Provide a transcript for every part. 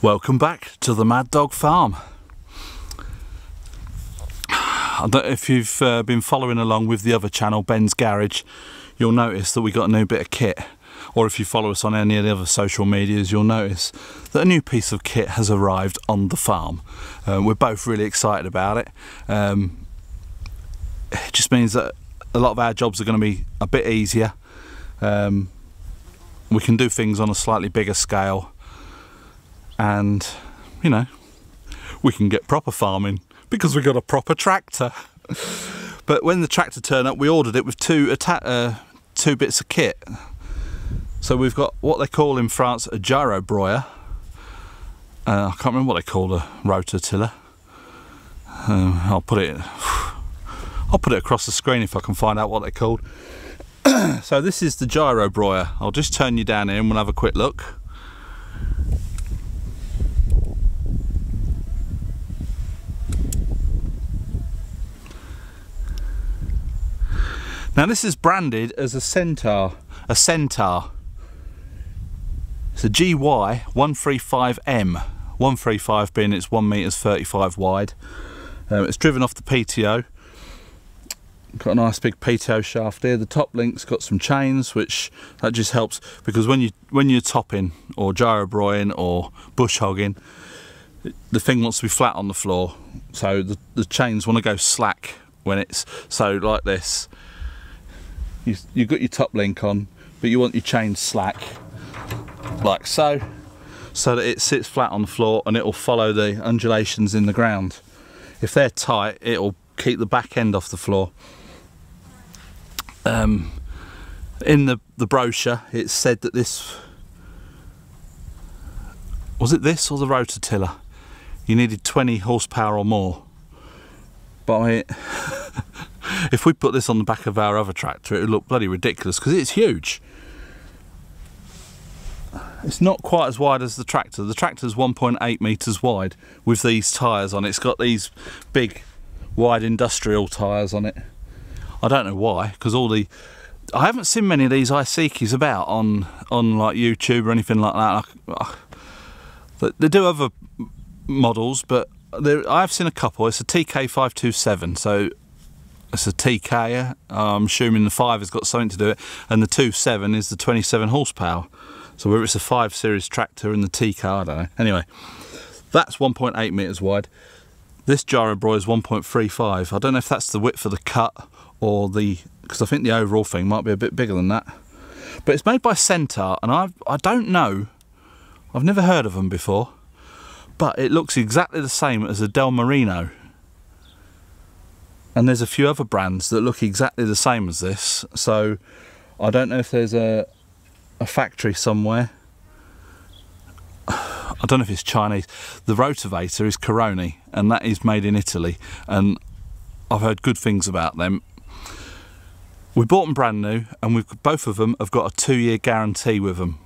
Welcome back to the Mad Dog Farm. I don't know if you've been following along with the other channel, Ben's Garage, you'll notice that we got a new bit of kit. Or if you follow us on any of the other social medias, you'll notice that a new piece of kit has arrived on the farm. We're both really excited about it. It just means that a lot of our jobs are going to be a bit easier. We can do things on a slightly bigger scale, and you know, we can get proper farming because we got a proper tractor. But when the tractor turned up, we ordered it with two bits of kit. So we've got what they call in France a gyrobroyeur. I can't remember what they call a rototiller. I'll put it across the screen if I can find out what they're called. So this is the gyrobroyeur. I'll just turn you down here and we'll have a quick look. Now this is branded as a Sentar. It's a GY135M. 135 being it's 1.35 m wide. It's driven off the PTO. Got a nice big PTO shaft here. The top link's got some chains, which that just helps because when you're topping or gyrobroying or bush hogging, the thing wants to be flat on the floor. So the chains want to go slack when it's so like this. You've got your top link on, but you want your chains slack, like so that it sits flat on the floor and it'll follow the undulations in the ground. If they're tight, it'll keep the back end off the floor. In the brochure, it said that this was it this or the rototiller? You needed 20 horsepower or more. But if we put this on the back of our other tractor, it would look bloody ridiculous because it's huge. It's not quite as wide as the tractor. The tractor's 1.8 meters wide with these tyres on it. It's got these big, wide industrial tyres on it. I don't know why, because I haven't seen many of these Isekis about on like YouTube or anything like that. They do other models, but I've seen a couple. It's a TK527, so it's a TK. I'm assuming the 5 has got something to do with it, and the 27 is the 27 horsepower. So whether it's a 5 series tractor and the TK, I don't know. Anyway, that's 1.8 meters wide. This gyrobroyeur is 1.35. I don't know if that's the width of the cut or because I think the overall thing might be a bit bigger than that. But it's made by Sentar, and I don't know. I've never heard of them before. But it looks exactly the same as a Del Marino. And there's a few other brands that look exactly the same as this. So I don't know if there's a factory somewhere. I don't know if it's Chinese. The rotavator is Caroni, and that is made in Italy. And I've heard good things about them. We bought them brand new, and both of them have got a 2-year guarantee with them.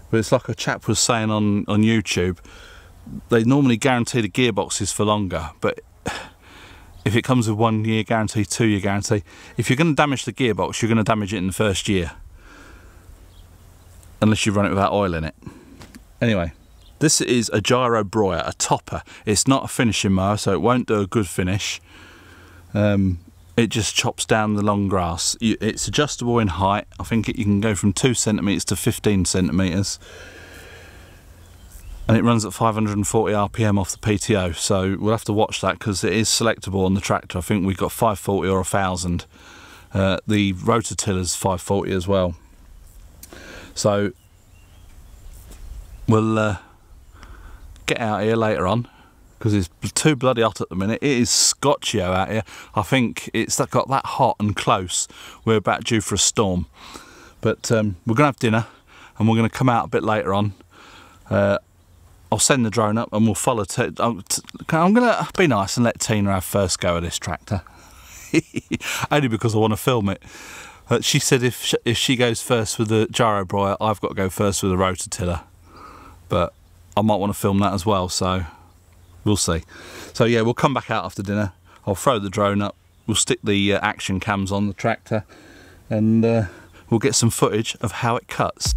But it's like a chap was saying on YouTube, they normally guarantee the gearboxes for longer, but if it comes with 1-year guarantee, 2-year guarantee, if you're going to damage the gearbox, you're going to damage it in the first year. Unless you run it without oil in it. Anyway, this is a gyrobroyeur, a topper. It's not a finishing mower, so it won't do a good finish. It just chops down the long grass. It's adjustable in height. I think you can go from 2 centimetres to 15 centimetres. And it runs at 540 RPM off the PTO. So we'll have to watch that because it is selectable on the tractor. I think we've got 540 or 1000. The rototiller's 540 as well. So we'll get out here later on, because it's too bloody hot at the minute. It is Scotchio out here. I think it's got that hot and close. We're about due for a storm. But we're going to have dinner, and we're going to come out a bit later on. I'll send the drone up and we'll follow. I'm going to be nice and let Tina have first go at this tractor. Only because I want to film it. She said if she goes first with the gyrobroyeur, I've got to go first with the rototiller. But I might want to film that as well, so we'll see. So yeah, we'll come back out after dinner. I'll throw the drone up. We'll stick the action cams on the tractor, and we'll get some footage of how it cuts.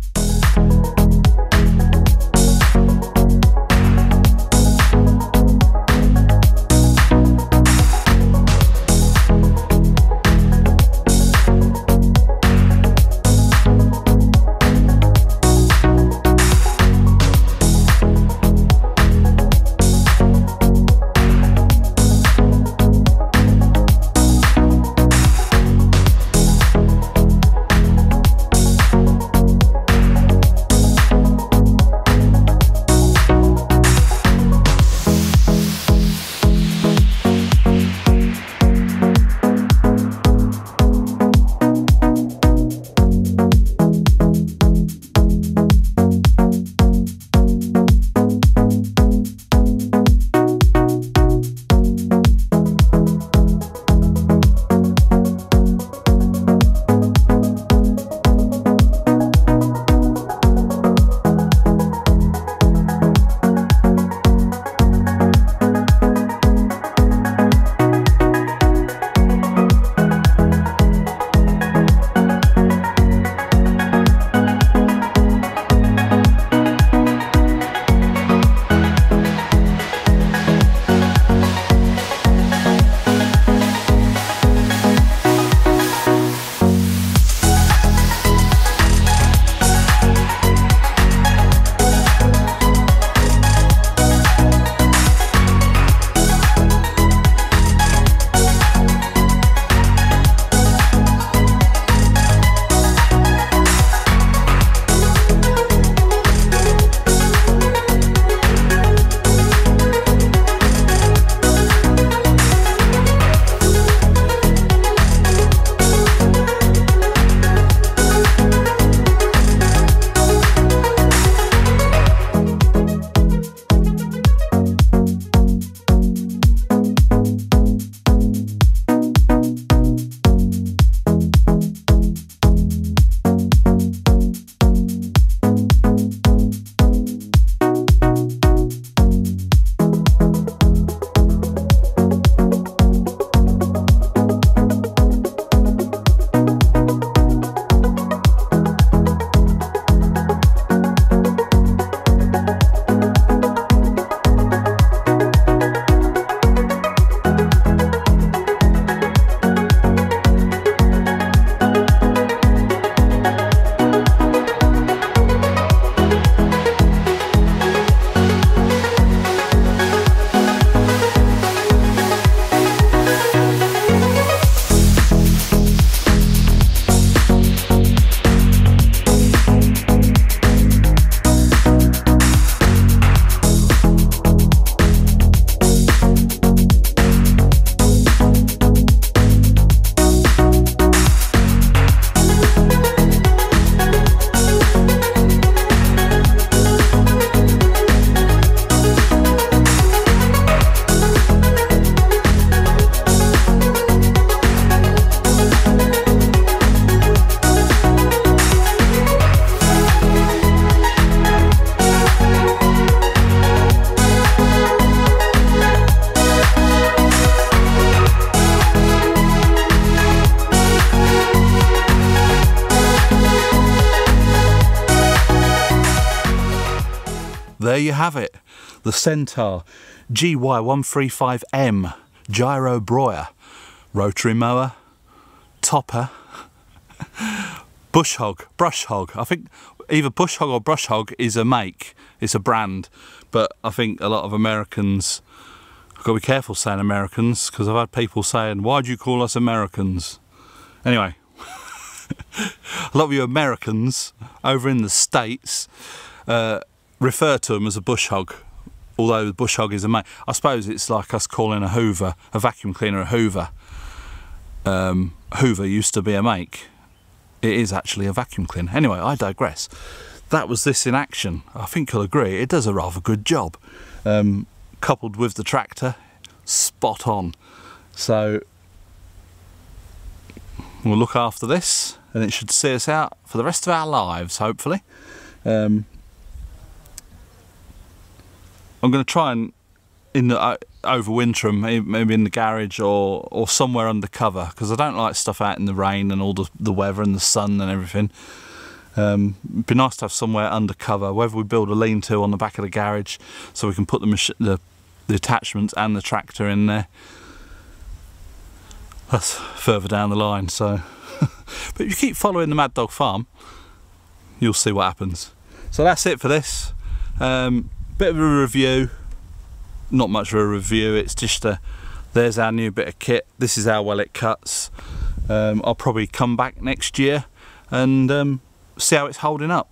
there you have it. The Sentar GY135M Gyrobroyeur. Rotary mower, topper, bush hog, brush hog. I think either bush hog or brush hog is a make, it's a brand. But I think a lot of Americans, I've got to be careful saying Americans, because I've had people saying, why do you call us Americans? Anyway, a lot of you Americans over in the States refer to them as a bush hog, although the bush hog is a make. I suppose it's like us calling a Hoover, a vacuum cleaner, a Hoover. Hoover used to be a make. It is actually a vacuum cleaner. Anyway, I digress. That was this in action. I think you'll agree, it does a rather good job. Coupled with the tractor, spot on. So we'll look after this and it should see us out for the rest of our lives, hopefully. I'm going to try and overwinter them, maybe in the garage or somewhere under cover, because I don't like stuff out in the rain and all the weather and the sun and everything. It'd be nice to have somewhere under cover, whether we build a lean-to on the back of the garage so we can put the attachments and the tractor in there. That's further down the line, so but if you keep following the Mad Dog Farm, you'll see what happens. So that's it for this. Bit of a review, not much of a review, it's just there's our new bit of kit, this is how well it cuts. I'll probably come back next year and see how it's holding up.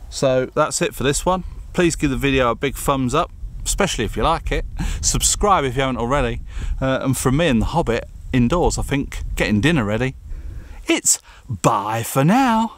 So that's it for this one. Please give the video a big thumbs up, especially if you like it. Subscribe if you haven't already. And from me and the Hobbit indoors, I think, getting dinner ready. It's bye for now.